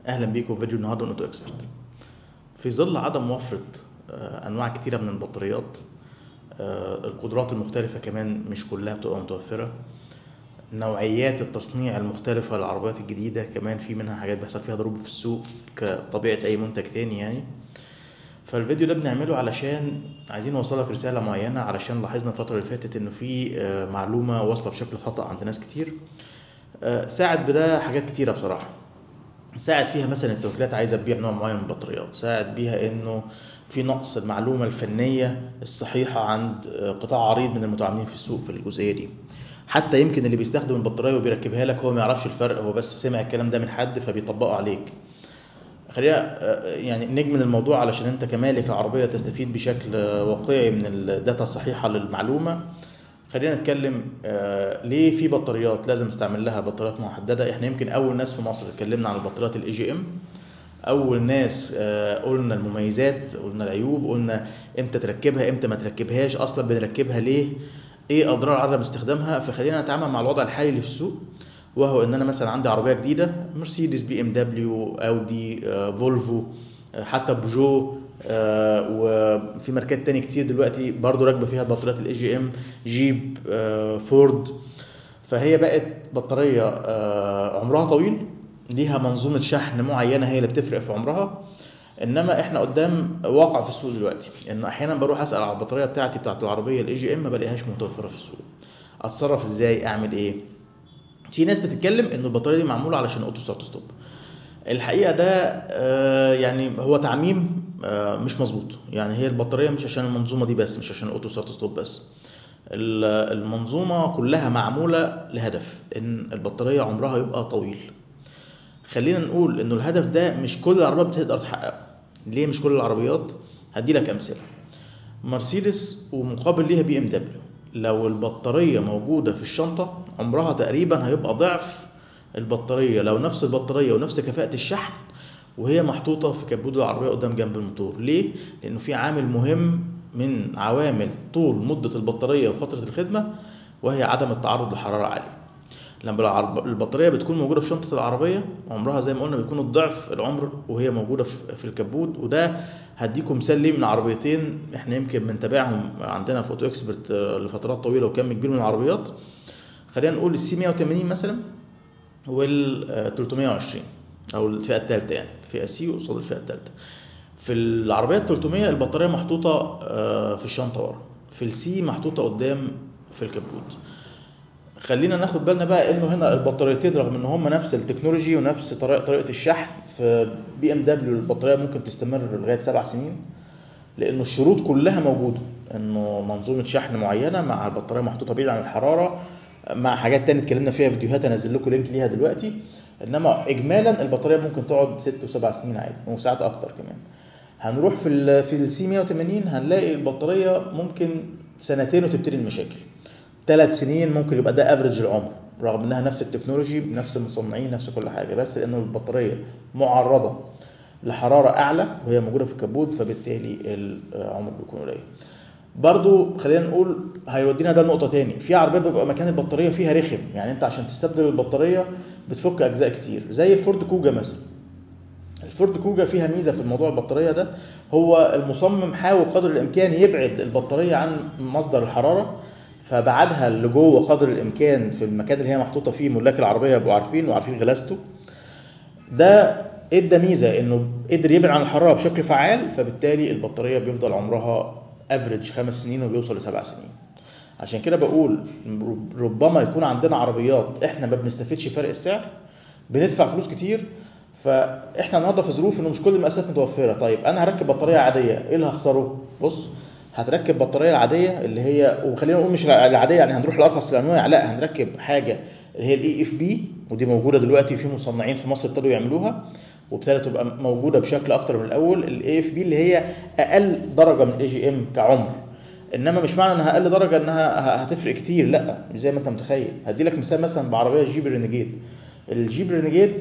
اهلا بيكم في فيديو النهارده من اوتو اكسبرت. في ظل عدم وفرة انواع كتيره من البطاريات، القدرات المختلفه كمان مش كلها بتبقى متوفره. نوعيات التصنيع المختلفه للعربيات الجديده كمان في منها حاجات بيحصل فيها ضروب في السوق كطبيعه اي منتج تاني يعني. فالفيديو ده بنعمله علشان عايزين نوصلك رساله معينه، علشان لاحظنا الفتره اللي فاتت انه في معلومه واصله بشكل خطأ عند ناس كتير. ساعد بده حاجات كتيره بصراحه. ساعد فيها مثلا التوكيلات عايزه تبيع نوع معين من البطاريات، ساعد بيها انه في نقص المعلومه الفنيه الصحيحه عند قطاع عريض من المتعاملين في السوق في الجزئيه دي. حتى يمكن اللي بيستخدم البطاريه وبيركبها لك هو ما يعرفش الفرق، هو بس سمع الكلام ده من حد فبيطبقه عليك. خلينا يعني نجمل الموضوع علشان انت كمالك العربيه تستفيد بشكل واقعي من الداتا الصحيحه للمعلومه. خلينا نتكلم ليه في بطاريات لازم نستعمل لها بطاريات محدده. احنا يمكن اول ناس في مصر اتكلمنا عن البطاريات الاي جي ام، اول ناس قلنا المميزات، قلنا العيوب، قلنا امتى تركبها امتى ما تركبهاش، اصلا بنركبها ليه، ايه اضرار عدم استخدامها. فخلينا نتعامل مع الوضع الحالي اللي في السوق، وهو ان انا مثلا عندي عربيه جديده، مرسيدس، بي ام دبليو، اودي، فولفو، حتى بجو، وفي ماركات تاني كتير دلوقتي برضو راكبه فيها بطاريات الاي جي ام، جيب، فورد. فهي بقت بطاريه عمرها طويل، ليها منظومه شحن معينه هي اللي بتفرق في عمرها. انما احنا قدام واقع في السوق دلوقتي ان احيانا بروح اسال على البطاريه بتاعت العربيه الاي جي ام ما بلاقيهاش متوفره في السوق. اتصرف ازاي؟ اعمل ايه؟ في ناس بتتكلم ان البطاريه دي معموله علشان اوتو ستارت ستوب. الحقيقه ده يعني هو تعميم مش مظبوط. يعني هي البطاريه مش عشان المنظومه دي بس، مش عشان الاوتو ستارت ستوب بس، المنظومه كلها معموله لهدف ان البطاريه عمرها يبقى طويل. خلينا نقول انه الهدف ده مش كل العربيات بتقدر تحققه. ليه مش كل العربيات؟ هدي لك امثله. مرسيدس ومقابل ليها بي ام دبليو، لو البطاريه موجوده في الشنطه عمرها تقريبا هيبقى ضعف البطاريه لو نفس البطاريه ونفس كفاءه الشحن وهي محطوطه في كبوت العربيه قدام جنب الموتور. ليه؟ لانه في عامل مهم من عوامل طول مده البطاريه وفتره الخدمه، وهي عدم التعرض لحراره عاليه. لما البطاريه بتكون موجوده في شنطه العربيه عمرها زي ما قلنا بيكون الضعف العمر وهي موجوده في الكبوت. وده هديكم مثال ليه من عربيتين احنا يمكن بنتابعهم عندنا في اوتو اكسبرت لفترات طويله وكم كبير من العربيات. خلينا نقول السي 180 مثلا وال 320 او الفئه الثالثه، يعني فئه سي قصاد الفئه الثالثه. في العربيه ال 300 البطاريه محطوطه في الشنطه ورا، في السي محطوطه قدام في الكبوت. خلينا ناخد بالنا بقى انه هنا البطاريتين رغم ان هم نفس التكنولوجي ونفس طريقه الشحن، في بي ام دبليو البطاريه ممكن تستمر لغايه 7 سنين، لانه الشروط كلها موجوده، انه منظومه شحن معينه مع البطاريه محطوطه بعيد عن الحراره، مع حاجات تانية اتكلمنا فيها فيديوهات هنزل لكم لينك ليها دلوقتي. انما اجمالا البطاريه ممكن تقعد 6 و7 سنين عادي، وساعات اكتر كمان. هنروح في السي 180 هنلاقي البطاريه ممكن سنتين وتبتدي المشاكل، 3 سنين ممكن يبقى ده افريج العمر، رغم انها نفس التكنولوجي نفس المصنعين نفس كل حاجه، بس لانه البطاريه معرضه لحراره اعلى وهي موجوده في الكبوت فبالتالي العمر بيكون قليل. برضو خلينا نقول هيودينا ده نقطه تاني، في عربيات بيبقى مكان البطاريه فيها رخم، يعني انت عشان تستبدل البطاريه بتفك اجزاء كتير، زي الفورد كوجا مثلا. الفورد كوجا فيها ميزه في الموضوع البطاريه ده، هو المصمم حاول قدر الامكان يبعد البطاريه عن مصدر الحراره، فبعدها لجوه قدر الامكان في المكان اللي هي محطوطه فيه، ملاك العربيه يبقوا عارفين وعارفين غلاسته. ده ادى ميزه انه قدر يبعد عن الحراره بشكل فعال، فبالتالي البطاريه بيفضل عمرها افريج 5 سنين وبيوصل ل7 سنين. عشان كده بقول ربما يكون عندنا عربيات احنا ما بنستفدش فرق السعر، بندفع فلوس كتير. فاحنا النهارده في ظروف انه مش كل المقاسات متوفره. طيب انا هركب بطاريه عاديه، ايه اللي هخسره؟ بص، هتركب بطاريه العاديه اللي هي، وخلينا نقول مش العاديه يعني هنروح لارخص الانواع، لا هنركب حاجه اللي هي الاي اف بي، ودي موجوده دلوقتي في مصنعين في مصر ابتدوا يعملوها وابتدت تبقى موجوده بشكل اكتر من الاول. الاي اف بي اللي هي اقل درجه من الاي جي ام كعمر، انما مش معنى انها اقل درجه انها هتفرق كتير، لا مش زي ما انت متخيل. هدي لك مثال مثلا بعربيه جيب رينيجيد. الجيب رينيجيد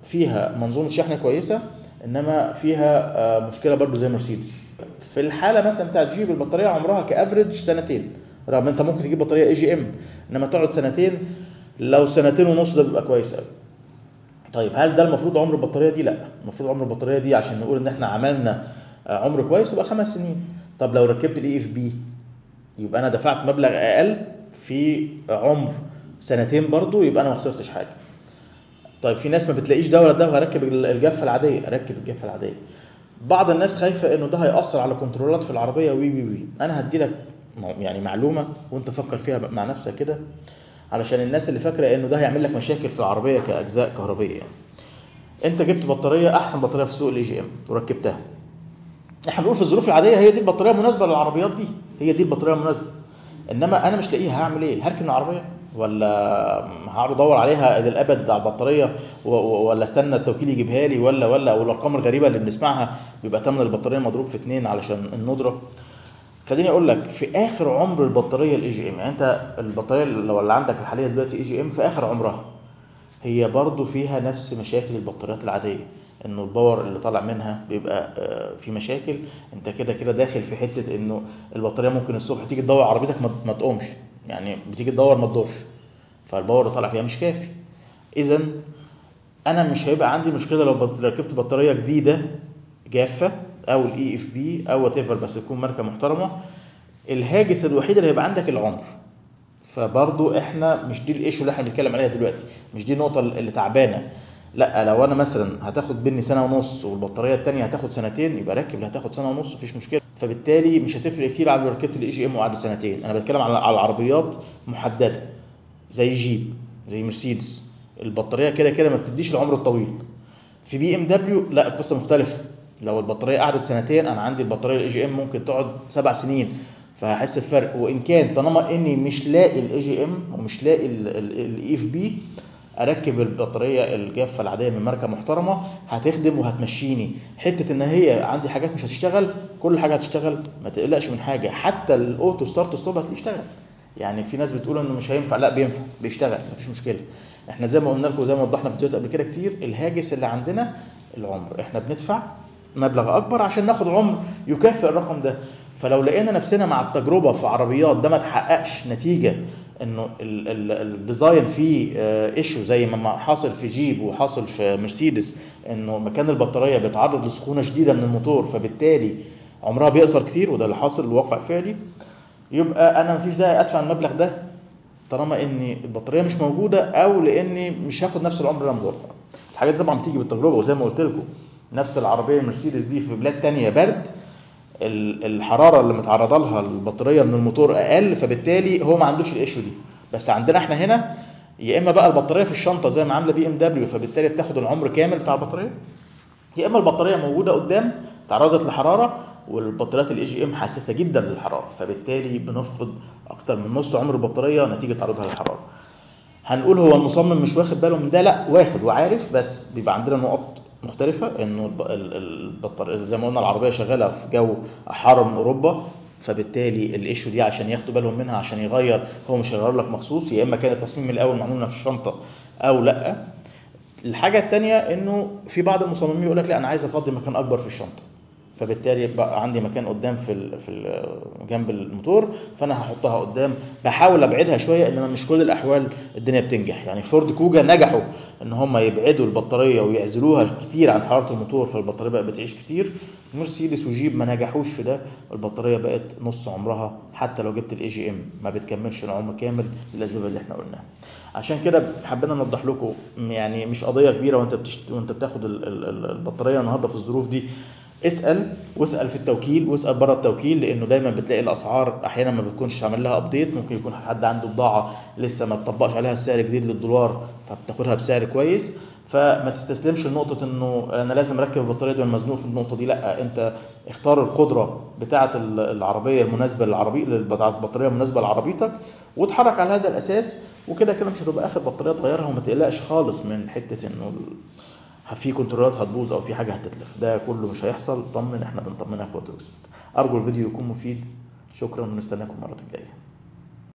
فيها منظومه شحن كويسه، انما فيها مشكله برضو زي مرسيدس. في الحاله مثلا بتاعت جيب البطاريه عمرها كافريج سنتين، رغم انت ممكن تجيب بطاريه اي جي ام انما تقعد سنتين، لو سنتين ونص ده بيبقى كويس قوي. طيب هل ده المفروض عمر البطاريه دي؟ لا، المفروض عمر البطاريه دي عشان نقول ان احنا عملنا عمر كويس يبقى 5 سنين. طب لو ركبت الاي اف بي يبقى انا دفعت مبلغ اقل في عمر سنتين برضو، يبقى انا ما خسرتش حاجه. طيب في ناس ما بتلاقيش ده ولا ده وهركب الجافه العاديه، اركب الجافه العاديه. بعض الناس خايفه انه ده هيأثر على كنترولات في العربيه وي. انا هدي لك يعني معلومه وانت فكر فيها مع نفسك كده، علشان الناس اللي فاكره انه ده هيعمل لك مشاكل في العربيه كاجزاء كهربيه. يعني انت جبت بطاريه احسن بطاريه في سوق الاي جي ام وركبتها، احنا بنقول في الظروف العاديه هي دي البطاريه المناسبه للعربيات دي، هي دي البطاريه المناسبه. انما انا مش لاقيها، هعمل ايه؟ هركن العربيه ولا هقعد ادور عليها للابد على البطاريه ولا استنى التوكيل يجيبها لي ولا الارقام الغريبه اللي بنسمعها بيبقى ثمن البطاريه مضروب في 2 علشان الندره. خليني اقول لك في اخر عمر البطاريه الاي جي ام، يعني انت البطاريه لو اللي عندك الحاليه دلوقتي اي جي ام في اخر عمرها هي برضو فيها نفس مشاكل البطاريات العاديه، انه الباور اللي طالع منها بيبقى في مشاكل. انت كده داخل في حته انه البطاريه ممكن الصبح تيجي تدور عربيتك ما تقومش، يعني بتيجي تدور ما تدورش، فالباور اللي طالع فيها مش كافي. اذا انا مش هيبقى عندي مشكله لو ركبت بطاريه جديده جافه او الاي اف بي او وات ايفر، بس تكون ماركه محترمه. الهاجس الوحيد اللي هيبقى عندك العمر، فبرضو احنا مش دي الايشو اللي احنا بنتكلم عليها دلوقتي، مش دي النقطه اللي تعبانه. لا، لو انا مثلا هتاخد مني 1.5 سنة والبطاريه الثانيه هتاخد 2 سنين، يبقى ركب اللي هتاخد 1.5 سنة مفيش مشكله. فبالتالي مش هتفرق كتير عن لو ركبت الاي جي ام وقعد 2 سنين. انا بتكلم على العربيات محدده زي جيب زي مرسيدس، البطاريه كده ما بتديش العمر الطويل. في بي ام دبليو لا، القصه مختلفه، لو البطاريه قعدت 2 سنين انا عندي البطاريه الاي جي ام ممكن تقعد 7 سنين، فهحس بفرق. وان كان طالما اني مش لاقي الاي جي ام ومش لاقي الاي اف بي، اركب البطاريه الجافه العاديه من ماركه محترمه هتخدم وهتمشيني. حته ان هي عندي حاجات مش هتشتغل، كل حاجه هتشتغل، ما تقلقش من حاجه، حتى الاوتو ستارت ستوب هتشتغل. يعني في ناس بتقول انه مش هينفع، لا بينفع، بيشتغل، مفيش مشكله. احنا زي ما قلنا لكم زي ما وضحنا في فيديوهات قبل كده كتير، الهاجس اللي عندنا العمر، احنا بندفع مبلغ اكبر عشان ناخد عمر يكافئ الرقم ده. فلو لقينا نفسنا مع التجربه في عربيات ده ما تحققش نتيجه، انه الديزاين فيه ايشو زي ما حاصل في جيب وحاصل في مرسيدس، انه مكان البطاريه بيتعرض لسخونه شديده من الموتور فبالتالي عمرها بيقصر كتير، وده اللي حاصل الواقع فعلي، يبقى انا مفيش داعي ادفع المبلغ ده طالما ان البطاريه مش موجوده، او لاني مش هاخد نفس العمر اللي انا متوقع. الحاجات دي طبعا بتيجي بالتجربه، وزي ما قلت لكم نفس العربيه المرسيدس دي في بلاد تانية برد، الحراره اللي متعرضه لها البطاريه من الموتور اقل، فبالتالي هو ما عندوش الايشو دي. بس عندنا احنا هنا يا اما بقى البطاريه في الشنطه زي ما عامله بي ام دبليو فبالتالي بتاخد العمر كامل بتاع البطاريه، يا اما البطاريه موجوده قدام تعرضت لحراره، والبطاريات الاي جي ام حساسه جدا للحراره، فبالتالي بنفقد اكتر من نص عمر البطاريه نتيجه تعرضها للحراره. هنقول هو المصمم مش واخد باله من ده؟ لا، واخد وعارف، بس بيبقى عندنا نقط مختلفه. انه البطاريه زي ما قلنا العربيه شغاله في جو حار من اوروبا، فبالتالي الايشو دي عشان ياخدوا بالهم منها عشان يغير، هو مش هيغير لك مخصوص، يا اما كان التصميم الاول معمول في الشنطه او لا. الحاجه الثانيه انه في بعض المصممين يقول لك لا انا عايز افضي مكان اكبر في الشنطه، فبالتالي بقى عندي مكان قدام في جنب الموتور، فانا هحطها قدام، بحاول ابعدها شويه، انما مش كل الاحوال الدنيا بتنجح. يعني فورد كوجا نجحوا ان هم يبعدوا البطاريه ويعزلوها كتير عن حراره الموتور، فالبطاريه بقت بتعيش كتير. مرسيدس وجيب ما نجحوش في ده، البطاريه بقت نص عمرها، حتى لو جبت الاي جي ام ما بتكملش العمر كامل للاسباب اللي احنا قلناها. عشان كده حبينا نوضح لكم، يعني مش قضيه كبيره وانت بتاخد البطاريه النهارده في الظروف دي. واسال في التوكيل، واسال بره التوكيل، لانه دايما بتلاقي الاسعار احيانا ما بتكونش عامل لها ابديت، ممكن يكون حد عنده بضاعه لسه ما اتطبقش عليها السعر الجديد للدولار فبتاخدها بسعر كويس. فما تستسلمش لنقطه انه انا لازم اركب البطاريه دي والمزنوق في النقطه دي، لا، انت اختار القدره بتاعه العربيه المناسبه البطاريه المناسبه لعربيتك وتحرك على هذا الاساس. وكده مش هتبقى اخر بطاريه تغيرها، وما تقلقش خالص من حته انه في كنترولات هتبوظ او في حاجه هتتلف، ده كله مش هيحصل. طمن، احنا بنطمنك وقت. ارجو الفيديو يكون مفيد، شكرا ونستناكم المره الجايه.